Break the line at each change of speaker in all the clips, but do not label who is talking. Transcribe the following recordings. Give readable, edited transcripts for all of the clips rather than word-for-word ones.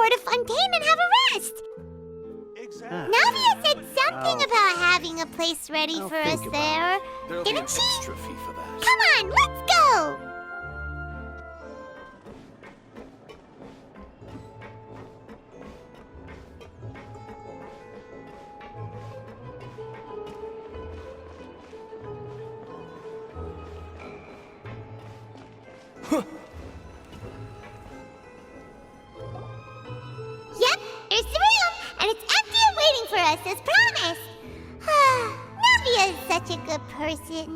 court of Fontaine and have a rest.
Exactly.
Navia said something about having a place ready for us there.
There'll be an
Didn't she?
extra fee for that.
Come on, let's go! Yep, here's the room, and it's empty and waiting for us as promised. Navia is such a good person.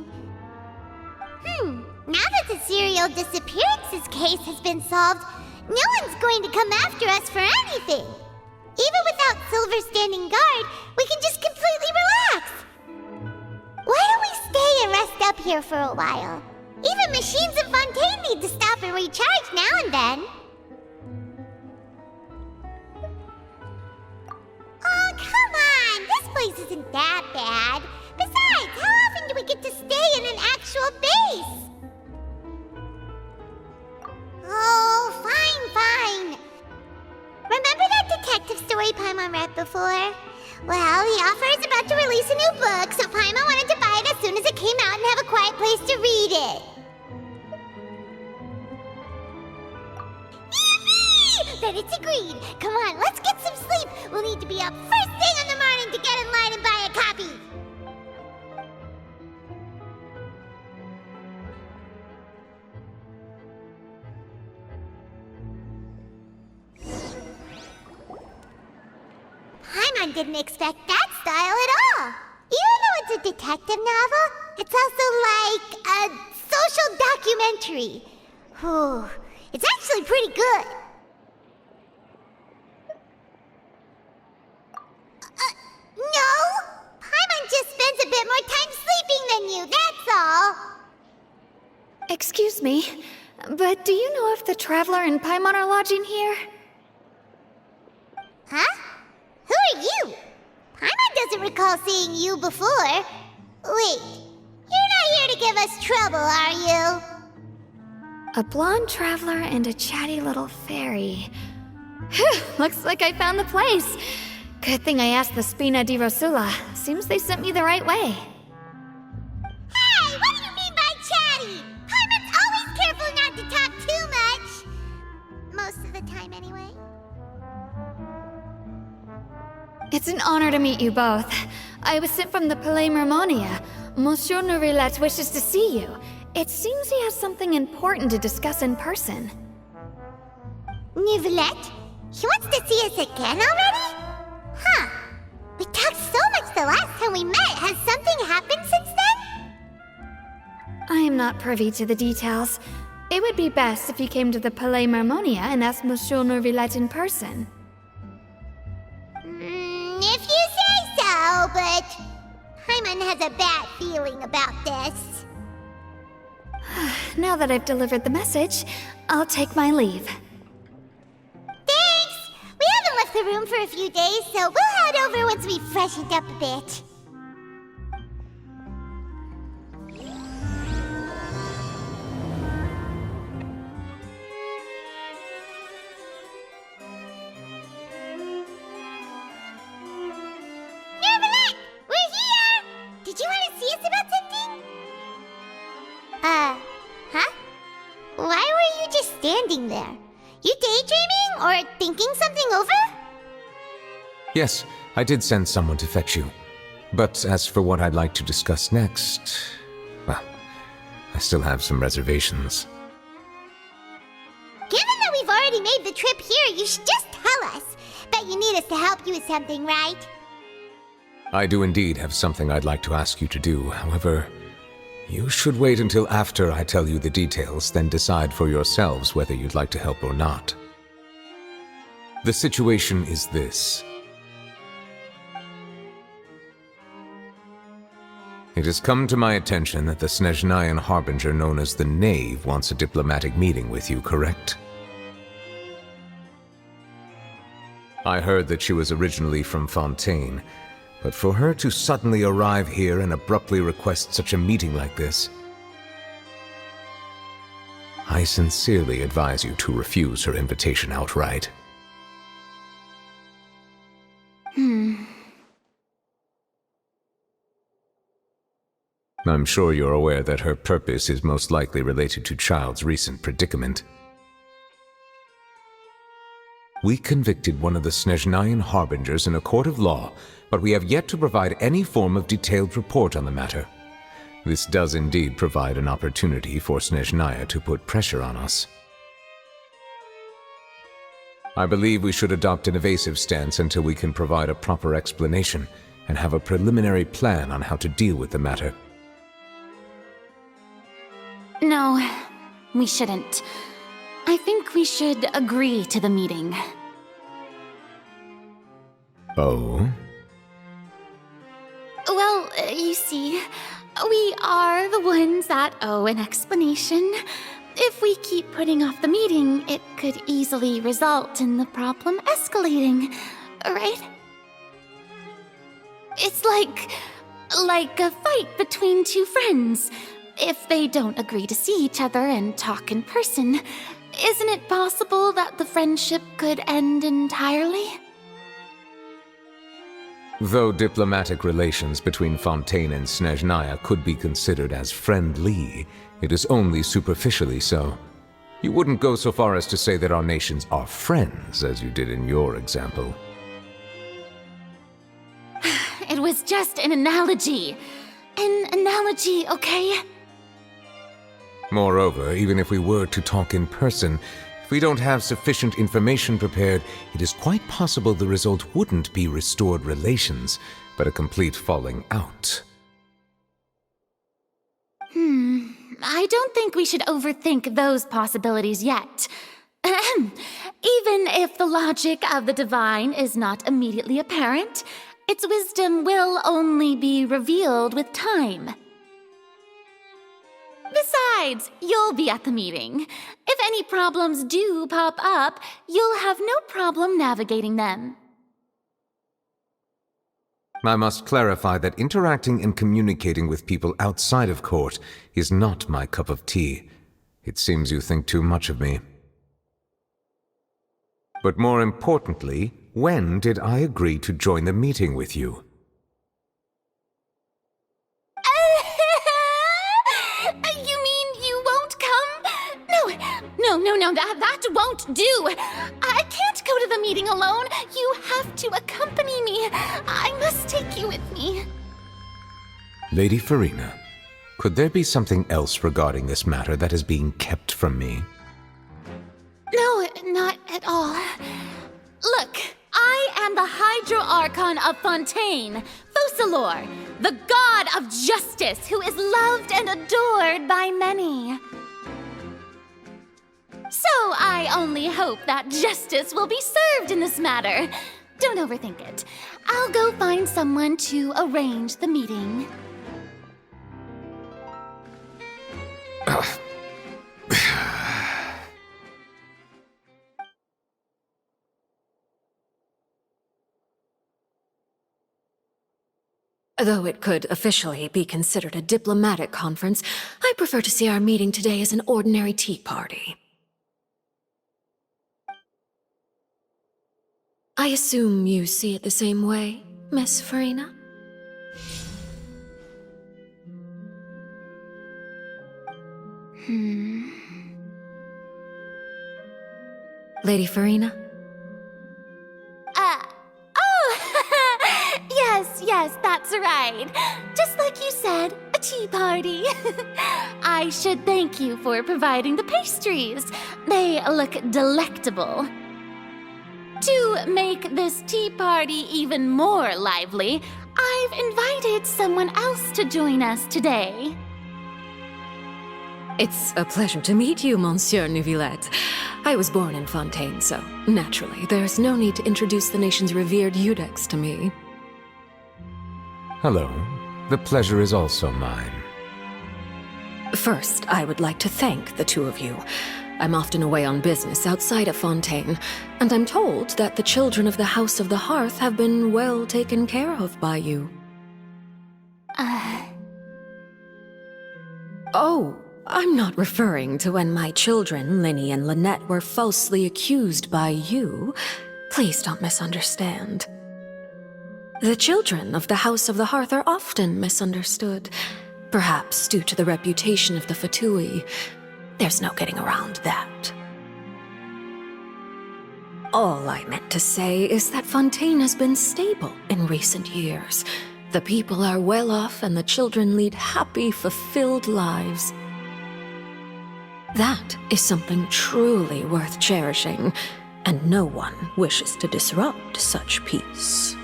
Now that the serial disappearances case has been solved, no one's going to come after us for anything. Even without Silver standing guard, we can just completely relax. Why don't we stay and rest up here for a while? Even machines in Fontaine need to stop and recharge now and then. Oh, come on! This place isn't that bad. Besides, how often do we get to stay in an actual base? Oh, fine. Remember that detective story Paimon read before? Well, the author is about to release a new book, so Paimon wanted to buy it as soon as it came out and have a quiet place to read it. Yippee! Then it's agreed. Come on, let's get some sleep. We'll need to be up first thing in the morning to get in line and buy a copy. Paimon didn't expect that style at all. Even though it's a detective novel, it's also like a social documentary. Whew. It's actually pretty good. No! Paimon just spends a bit more time sleeping than you, that's all.
Excuse me, but do you know if the Traveler and Paimon are lodging here?
Huh? Who are you? Paimon doesn't recall seeing you before. Wait, you're not here to give us trouble, are you?
A blonde traveler and a chatty little fairy. Phew, looks like I found the place. Good thing I asked the Spina di Rosula. Seems they sent me the right way.
Hey, what do you mean by chatty? Paimon's always careful not to talk too much. Most of the time, anyway.
It's an honor to meet you both. I was sent from the Palais Mermonia. Monsieur Nourilette wishes to see you. It seems he has something important to discuss in person.
Nourilette? He wants to see us again already? Huh. We talked so much the last time we met. Has something happened since then?
I am not privy to the details. It would be best if you came to the Palais Mermonia and asked Monsieur Nourilette in person.
If you say so, but Paimon has a bad feeling about this.
Now that I've delivered the message, I'll take my leave.
Thanks! We haven't left the room for a few days, so we'll head over once we've freshened up a bit. Nourilette! We're here! Did you want to see us about something? Huh? Why were you just standing there? You daydreaming or thinking something over?
Yes, I did send someone to fetch you. But as for what I'd like to discuss next, well, I still have some reservations.
Given that we've already made the trip here, you should just tell us. Bet you need us to help you with something, right?
I do indeed have something I'd like to ask you to do. However, you should wait until after I tell you the details, then decide for yourselves whether you'd like to help or not. The situation is this. It has come to my attention that the Snezhnayan Harbinger known as the Knave wants a diplomatic meeting with you, correct? I heard that she was originally from Fontaine, but for her to suddenly arrive here and abruptly request such a meeting like this, I sincerely advise you to refuse her invitation outright. I'm sure you're aware that her purpose is most likely related to Child's recent predicament. We convicted one of the Snezhnayan harbingers in a court of law, but we have yet to provide any form of detailed report on the matter. This does indeed provide an opportunity for Snezhnaya to put pressure on us. I believe we should adopt an evasive stance until we can provide a proper explanation and have a preliminary plan on how to deal with the matter.
No, we shouldn't. I think we should agree to the meeting.
Oh?
Well, you see, we are the ones that owe an explanation. If we keep putting off the meeting, it could easily result in the problem escalating, right? It's like a fight between two friends. If they don't agree to see each other and talk in person, isn't it possible that the friendship could end entirely?
Though diplomatic relations between Fontaine and Snezhnaya could be considered as friendly, it is only superficially so. You wouldn't go so far as to say that our nations are friends, as you did in your example.
It was just an analogy. An analogy, okay?
Moreover, even if we were to talk in person, if we don't have sufficient information prepared, it is quite possible the result wouldn't be restored relations, but a complete falling out.
I don't think we should overthink those possibilities yet. Even if the logic of the divine is not immediately apparent, its wisdom will only be revealed with time. Besides, you'll be at the meeting. If any problems do pop up, you'll have no problem navigating them.
I must clarify that interacting and communicating with people outside of court is not my cup of tea. It seems you think too much of me. But more importantly, when did I agree to join the meeting with you?
You mean you won't come? No, that won't do. I can't go to the meeting alone. You have to accompany me. I must take you with me.
Lady Farina, could there be something else regarding this matter that is being kept from me?
No, not at all. Look, I am the Hydro Archon of Fontaine, Focalor, the god of justice who is loved and adored by many. So I only hope that justice will be served in this matter. Don't overthink it. I'll go find someone to arrange the meeting.
Though it could officially be considered a diplomatic conference, I prefer to see our meeting today as an ordinary tea party. I assume you see it the same way, Miss Farina? Lady Farina?
Yes, that's right. Just like you said, a tea party. I should thank you for providing the pastries. They look delectable. To make this tea party even more lively, I've invited someone else to join us today.
It's a pleasure to meet you, Monsieur Neuvillette. I was born in Fontaine, so naturally, there's no need to introduce the nation's revered Eudex to me.
Hello. The pleasure is also mine.
First, I would like to thank the two of you. I'm often away on business outside of Fontaine, and I'm told that the children of the House of the Hearth have been well taken care of by you. Oh, I'm not referring to when my children, Linny and Lynette, were falsely accused by you. Please don't misunderstand. The children of the House of the Hearth are often misunderstood. Perhaps due to the reputation of the Fatui, there's no getting around that. All I meant to say is that Fontaine has been stable in recent years. The people are well off and the children lead happy, fulfilled lives. That is something truly worth cherishing, and no one wishes to disrupt such peace.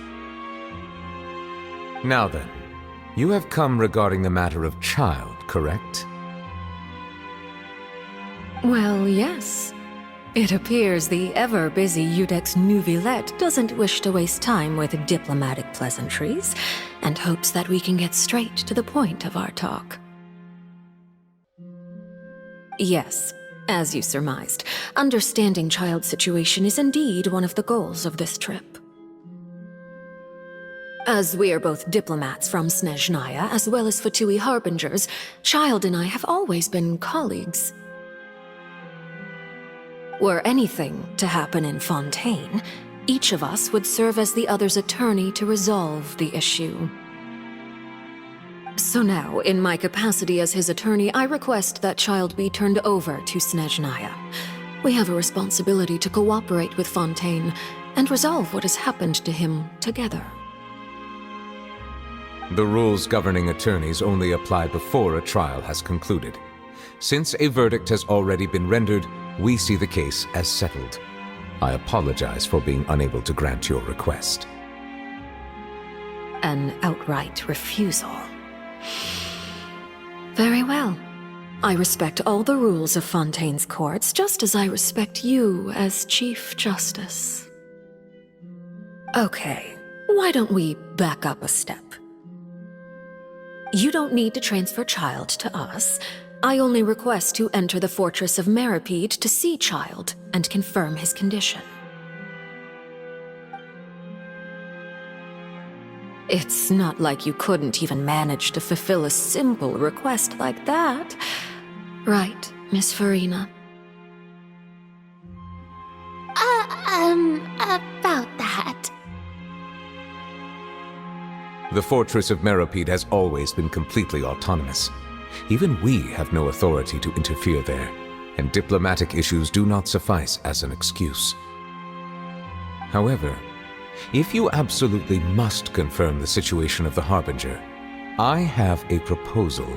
Now then, you have come regarding the matter of child, correct?
Well, yes. It appears the ever-busy Iudex Neuvillette doesn't wish to waste time with diplomatic pleasantries, and hopes that we can get straight to the point of our talk. Yes, as you surmised, understanding child's situation is indeed one of the goals of this trip. As we are both diplomats from Snezhnaya, as well as Fatui harbingers, Child and I have always been colleagues. Were anything to happen in Fontaine, each of us would serve as the other's attorney to resolve the issue. So now, in my capacity as his attorney, I request that Child be turned over to Snezhnaya. We have a responsibility to cooperate with Fontaine and resolve what has happened to him together.
The rules governing attorneys only apply before a trial has concluded. Since a verdict has already been rendered, we see the case as settled. I apologize for being unable to grant your request.
An outright refusal. Very well. I respect all the rules of Fontaine's courts, just as I respect you as Chief Justice. Okay, why don't we back up a step? You don't need to transfer Child to us. I only request to enter the fortress of Meripede to see Child and confirm his condition. It's not like you couldn't even manage to fulfill a simple request like that. Right, Miss Farina?
About that.
The fortress of Meripede has always been completely autonomous. Even we have no authority to interfere there, and diplomatic issues do not suffice as an excuse. However, if you absolutely must confirm the situation of the Harbinger, I have a proposal.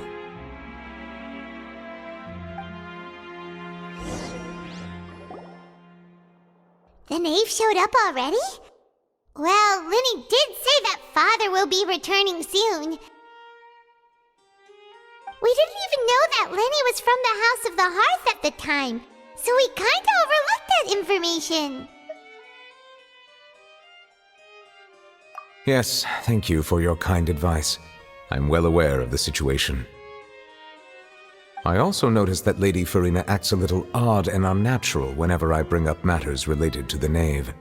The knave showed up already? Well, Linny did say that Father will be returning soon. We didn't even know that Lenny was from the House of the Hearth at the time, so we kinda overlooked that information.
Yes, thank you for your kind advice. I'm well aware of the situation. I also noticed that Lady Farina acts a little odd and unnatural whenever I bring up matters related to the knave.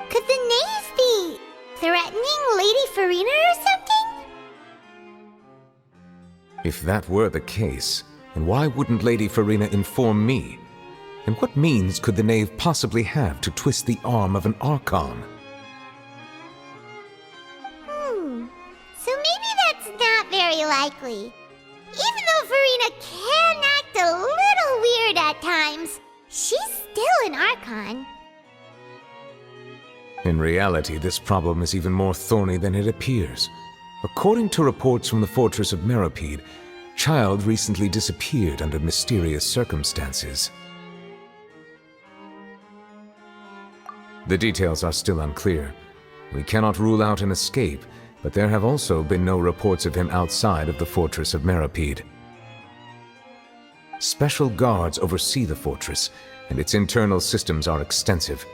Could the knave be threatening Lady Farina or something?
If that were the case, then why wouldn't Lady Farina inform me? And what means could the knave possibly have to twist the arm of an Archon?
So maybe that's not very likely. Even though Farina can act a little weird at times, she's still an Archon.
In reality, this problem is even more thorny than it appears. According to reports from the fortress of Meripede, Child recently disappeared under mysterious circumstances. The details are still unclear. We cannot rule out an escape, but there have also been no reports of him outside of the fortress of Meripede. Special guards oversee the fortress, and its internal systems are extensive.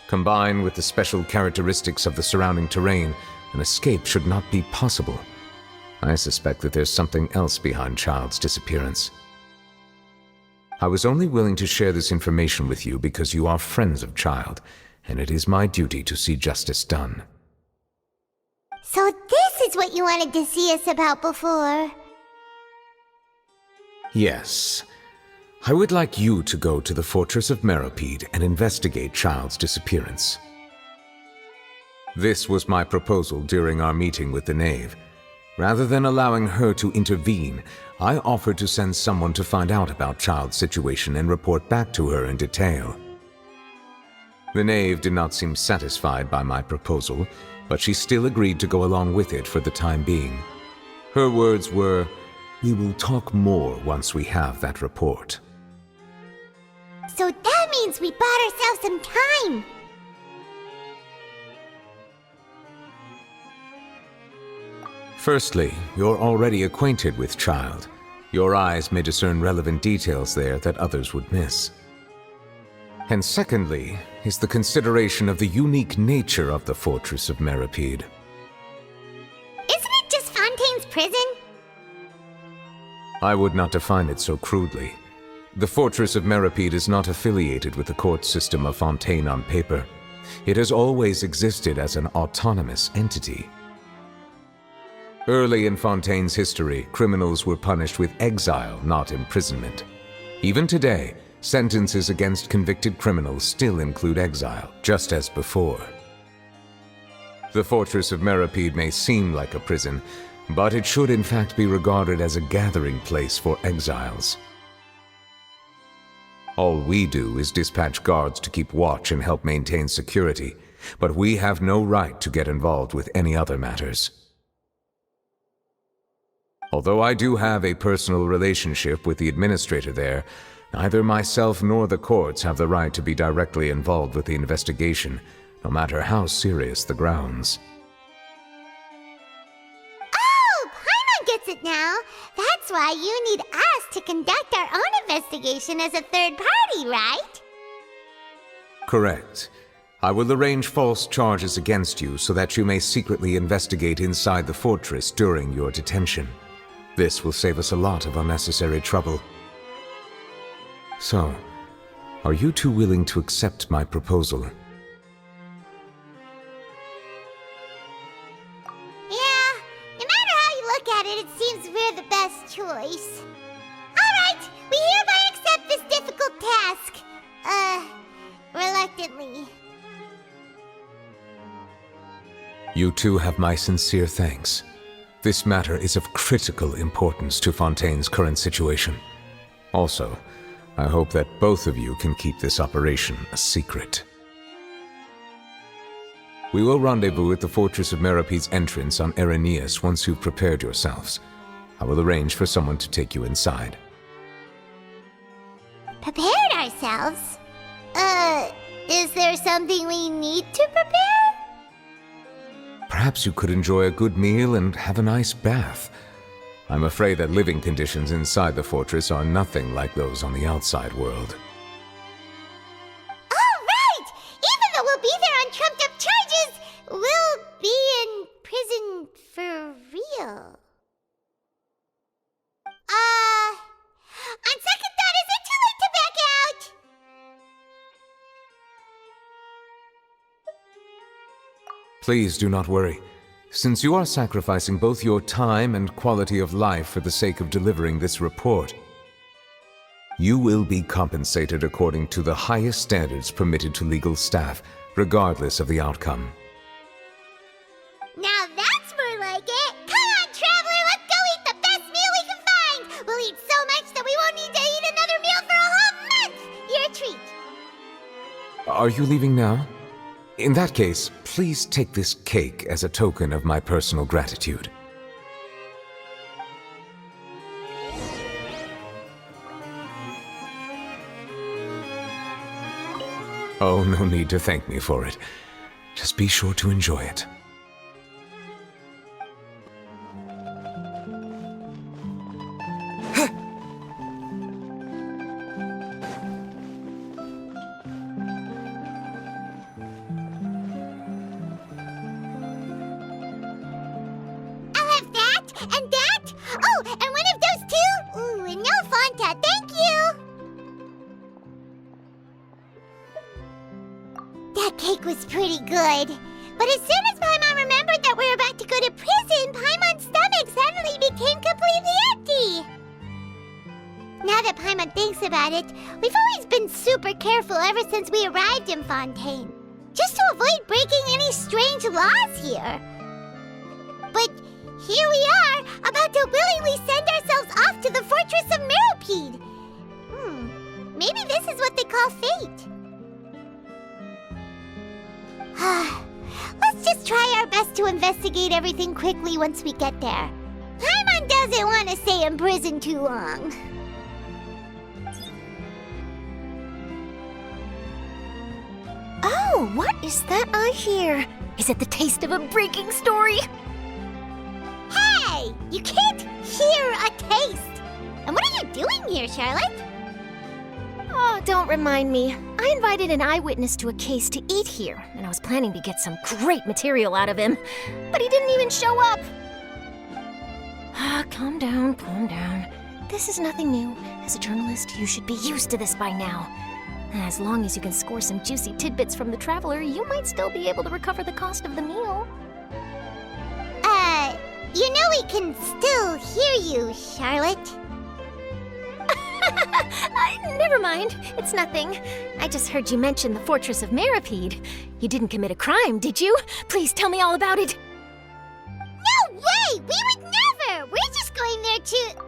Combined with the special characteristics of the surrounding terrain, an escape should not be possible. I suspect that there's something else behind Child's disappearance. I was only willing to share this information with you because you are friends of Child, and it is my duty to see justice done.
So this is what you wanted to see us about before.
Yes. I would like you to go to the fortress of Meripede and investigate Child's disappearance. This was my proposal during our meeting with the knave. Rather than allowing her to intervene, I offered to send someone to find out about Child's situation and report back to her in detail. The knave did not seem satisfied by my proposal, but she still agreed to go along with it for the time being. Her words were, "We will talk more once we have that report."
So that means we bought ourselves some time.
Firstly, you're already acquainted with Child. Your eyes may discern relevant details there that others would miss. And secondly, is the consideration of the unique nature of the Fortress of Meripede.
Isn't it just Fontaine's prison?
I would not define it so crudely. The Fortress of Meripede is not affiliated with the court system of Fontaine on paper. It has always existed as an autonomous entity. Early in Fontaine's history, criminals were punished with exile, not imprisonment. Even today, sentences against convicted criminals still include exile, just as before. The Fortress of Meripede may seem like a prison, but it should in fact be regarded as a gathering place for exiles. All we do is dispatch guards to keep watch and help maintain security, but we have no right to get involved with any other matters. Although I do have a personal relationship with the administrator there, neither myself nor the courts have the right to be directly involved with the investigation, no matter how serious the grounds.
Oh, Paimon gets it now. That's why you need us to conduct our own investigation as a third party, right?
Correct. I will arrange false charges against you so that you may secretly investigate inside the fortress during your detention. This will save us a lot of unnecessary trouble. So, are you two willing to accept my proposal?
Yeah, no matter how you look at it, it seems we're the best choice. Alright, we hereby accept this difficult task. Reluctantly.
You two have my sincere thanks. This matter is of critical importance to Fontaine's current situation. Also, I hope that both of you can keep this operation a secret. We will rendezvous at the Fortress of Meripede's entrance on Erinius once you've prepared yourselves. I will arrange for someone to take you inside.
Prepared ourselves? Is there something we need to prepare?
Perhaps you could enjoy a good meal and have a nice bath. I'm afraid that living conditions inside the fortress are nothing like those on the outside world.
Oh, right! Even though we'll be there on trumped-up charges, we'll be in prison for real. On second thought, is it too late to back out?
Please do not worry. Since you are sacrificing both your time and quality of life for the sake of delivering this report, you will be compensated according to the highest standards permitted to legal staff, regardless of the outcome.
Now that's more like it! Come on, traveler, let's go eat the best meal we can find! We'll eat so much that we won't need to eat another meal for a whole month! You're a treat!
Are you leaving now? In that case, please take this cake as a token of my personal gratitude. Oh, no need to thank me for it. Just be sure to enjoy it.
I'll have that, and that! Oh, and one of those too! Ooh, and no Fanta, thank you! That cake was pretty good. But as soon as Paimon remembered that we were about to go to prison, Paimon's stomach suddenly became completely empty. Now that Paimon thinks about it, we've always been super careful ever since we arrived in Fontaine. Just to avoid breaking any strange laws here. But here we are, about to willingly send ourselves off to the fortress of Meropide. Maybe this is what they call fate. Let's just try our best to investigate everything quickly once we get there. Paimon doesn't want to stay in prison too long.
Oh, what is that I hear? Is it the taste of a breaking story?
Hey! You can't hear a taste! And what are you doing here, Charlotte?
Oh, don't remind me. I invited an eyewitness to a case to eat here, and I was planning to get some great material out of him. But he didn't even show up. Calm down, calm down. This is nothing new. As a journalist, you should be used to this by now. As long as you can score some juicy tidbits from the traveler, you might still be able to recover the cost of the meal.
You know we can still hear you, Charlotte.
Never mind. It's nothing. I just heard you mention the fortress of Meropide. You didn't commit a crime, did you? Please tell me all about it.
No way! We would never! We're just going there to...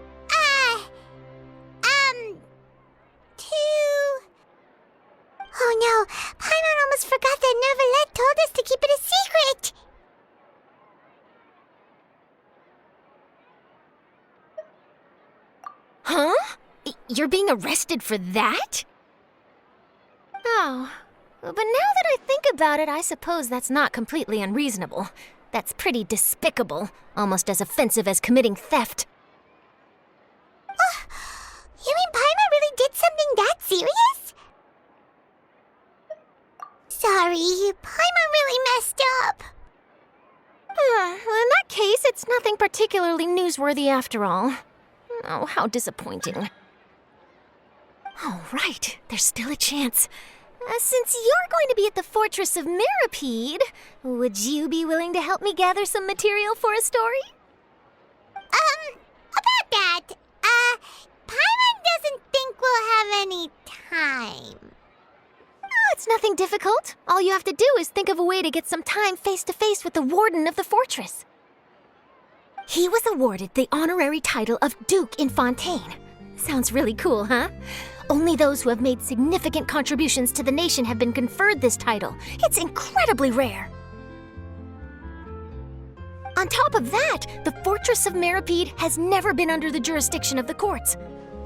Oh no, Paimon almost forgot that Neverlet told us to keep it a secret!
Huh? You're being arrested for that? Oh, but now that I think about it, I suppose that's not completely unreasonable. That's pretty despicable, almost as offensive as committing theft.
You mean Paimon really did something that serious? Sorry, Paimon really messed up.
Well, in that case, it's nothing particularly newsworthy after all. Oh, how disappointing. Oh, right. There's still a chance. Since you're going to be at the fortress of Meropide, would you be willing to help me gather some material for a story?
About that, Paimon doesn't think we'll have any time.
Oh, it's nothing difficult. All you have to do is think of a way to get some time face-to-face with the warden of the fortress. He was awarded the honorary title of Duke in Fontaine. Sounds really cool, huh? Only those who have made significant contributions to the nation have been conferred this title. It's incredibly rare. On top of that, the Fortress of Meropide has never been under the jurisdiction of the courts.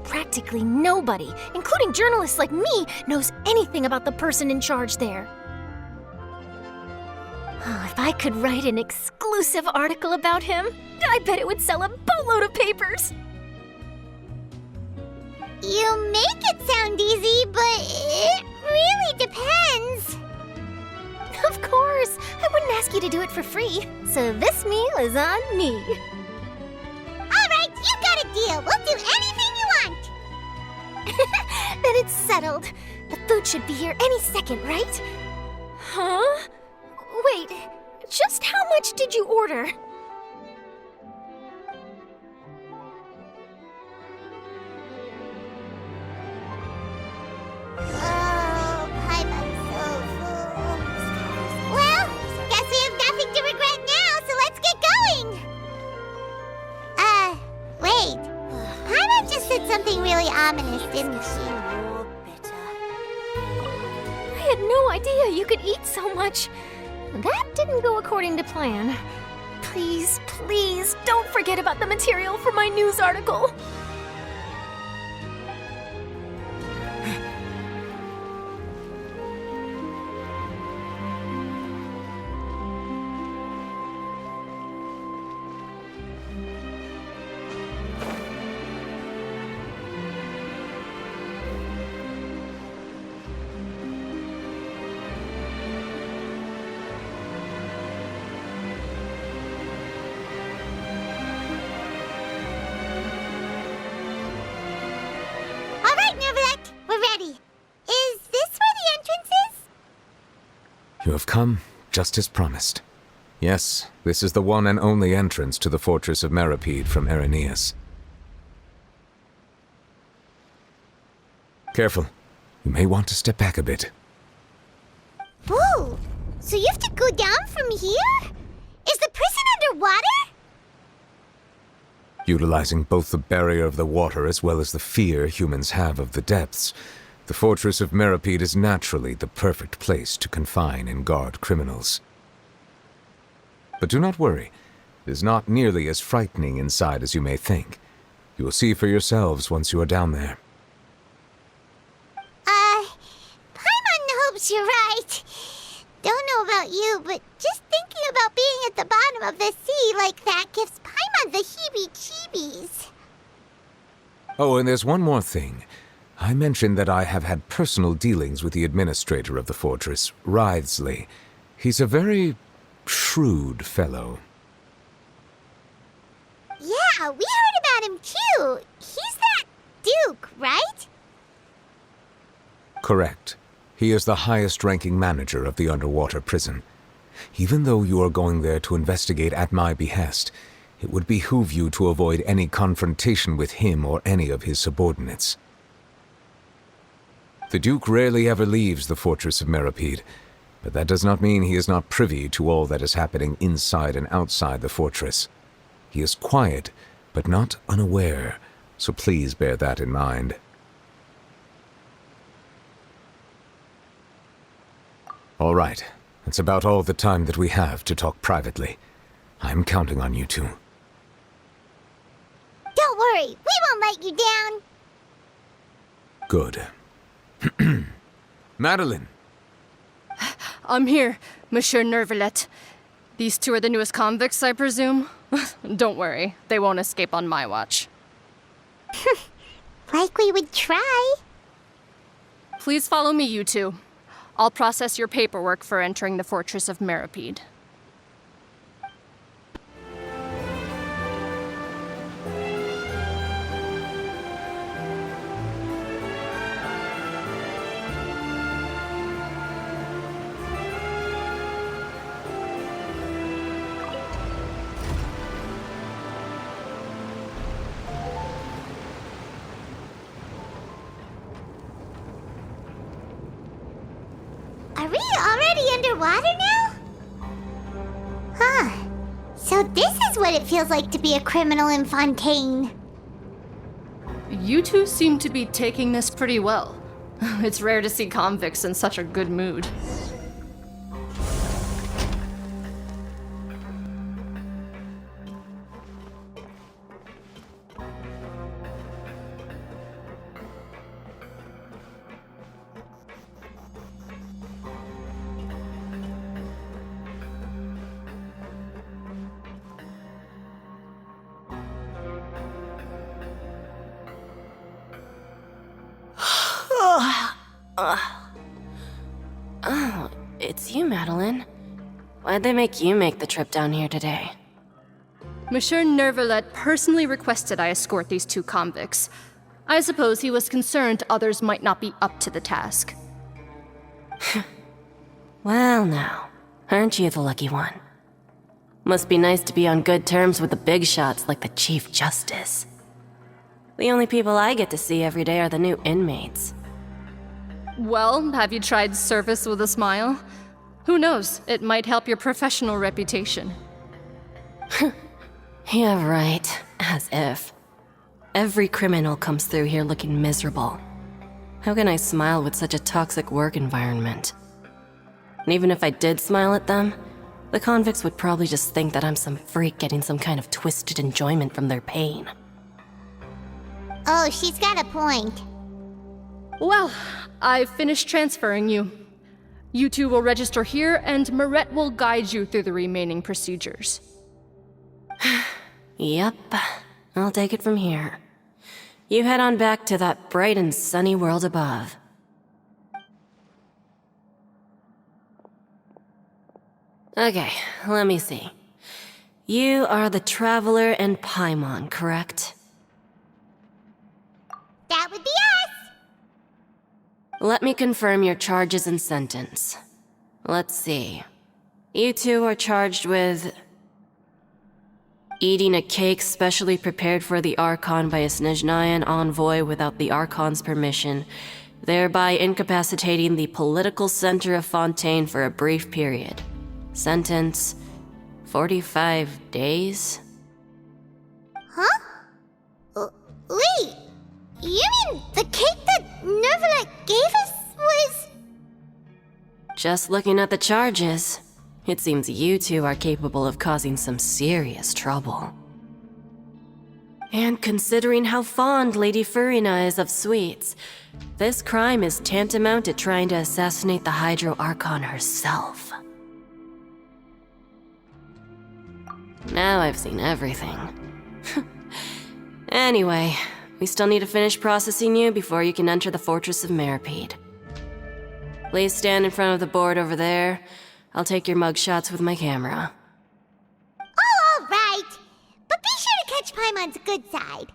Practically nobody, including journalists like me, knows anything about the person in charge there. Oh, if I could write an exclusive article about him, I bet it would sell a boatload of papers.
You make it sound easy, but it really depends.
Of course, I wouldn't ask you to do it for free, so this meal is on me.
All right, you got a deal. We'll do anything you want.
Then it's settled. The food should be here any second, right? Huh? Wait, just how much did you order?
Oh, Paimon's so full. Well, guess we have nothing to regret now, so let's get going. Wait. Paimon just said something really ominous, didn't she?
I had no idea you could eat so much. That didn't go according to plan. Please, please, don't forget about the material for my news article.
All right, Neverlet, we're ready. Is this where the entrance is?
You have come just as promised. Yes, this is the one and only entrance to the fortress of Meropide from Irenaeus. Careful. You may want to step back a bit.
Whoa! So you have to go down from here? Is the prison underwater?
Utilizing both the barrier of the water as well as the fear humans have of the depths, the fortress of Meripede is naturally the perfect place to confine and guard criminals. But do not worry, it is not nearly as frightening inside as you may think. You will see for yourselves once you are down there.
Paimon hopes you're right. Don't know about you, but just thinking about being at the bottom of the sea like that gives Paimon the heebie-jeebies.
Oh, and there's one more thing. I mentioned that I have had personal dealings with the administrator of the fortress, Wriothesley. He's a very shrewd fellow.
Yeah, we heard about him too. He's that Duke, right?
Correct. He is the highest-ranking manager of the underwater prison. Even though you are going there to investigate at my behest, it would behoove you to avoid any confrontation with him or any of his subordinates. The Duke rarely ever leaves the fortress of Meripede, but that does not mean he is not privy to all that is happening inside and outside the fortress. He is quiet, but not unaware, so please bear that in mind. All right, that's about all the time that we have to talk privately. I'm counting on you two.
Don't worry, we won't let you down.
Good. Madeline!
I'm here, Monsieur Nervalet. These two are the newest convicts, I presume? Don't worry, they won't escape on my watch.
Like we would try.
Please follow me, you two. I'll process your paperwork for entering the Fortress of Meripede.
Are we already underwater now? Huh. So this is what it feels like to be a criminal in Fontaine.
You two seem to be taking this pretty well. It's rare to see convicts in such a good mood.
Oh, it's you, Madeline. Why'd they make you make the trip down here today?
Monsieur Nervalet personally requested I escort these two convicts. I suppose he was concerned others might not be up to the task.
Well now, aren't you the lucky one? Must be nice to be on good terms with the big shots like the Chief Justice. The only people I get to see every day are the new inmates.
Well, have you tried service with a smile? Who knows, it might help your professional reputation.
Yeah, right. As if. Every criminal comes through here looking miserable. How can I smile with such a toxic work environment? And even if I did smile at them, the convicts would probably just think that I'm some freak getting some kind of twisted enjoyment from their pain.
Oh, she's got a point.
Well, I've finished transferring you. You two will register here, and Marette will guide you through the remaining procedures.
Yep, I'll take it from here. You head on back to that bright and sunny world above. Okay, let me see. You are the Traveler and Paimon, correct?
That would be us.
Let me confirm your charges and sentence. Let's see. You two are charged with eating a cake specially prepared for the Archon by a Snezhnayan envoy without the Archon's permission, thereby incapacitating the political center of Fontaine for a brief period. Sentence, 45 days?
Huh? Wait, you mean the cake that Nervalet gave us was...
Just looking at the charges, it seems you two are capable of causing some serious trouble. And considering how fond Lady Furina is of sweets, this crime is tantamount to trying to assassinate the Hydro Archon herself. Now I've seen everything. Anyway, we still need to finish processing you before you can enter the Fortress of Meripede. Please stand in front of the board over there. I'll take your mugshots with my camera.
Oh, all right. But be sure to catch Paimon's good side.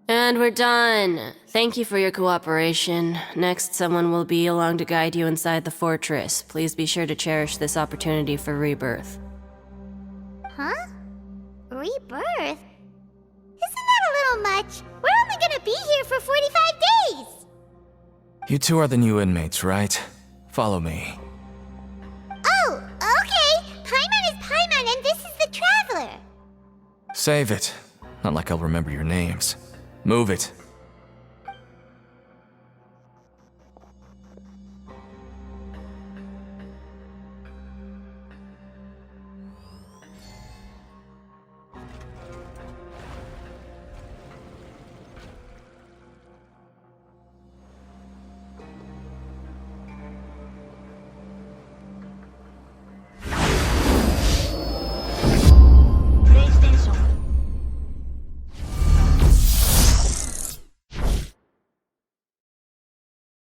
And we're done. Thank you for your cooperation. Next, someone will be along to guide you inside the fortress. Please be sure to cherish this opportunity for rebirth.
Huh? Rebirth? Isn't that a little much? We're only gonna be here for 45 days!
You two are the new inmates, right? Follow me.
Oh, okay! Paimon is Paimon and this is the Traveler!
Save it. Not like I'll remember your names. Move it.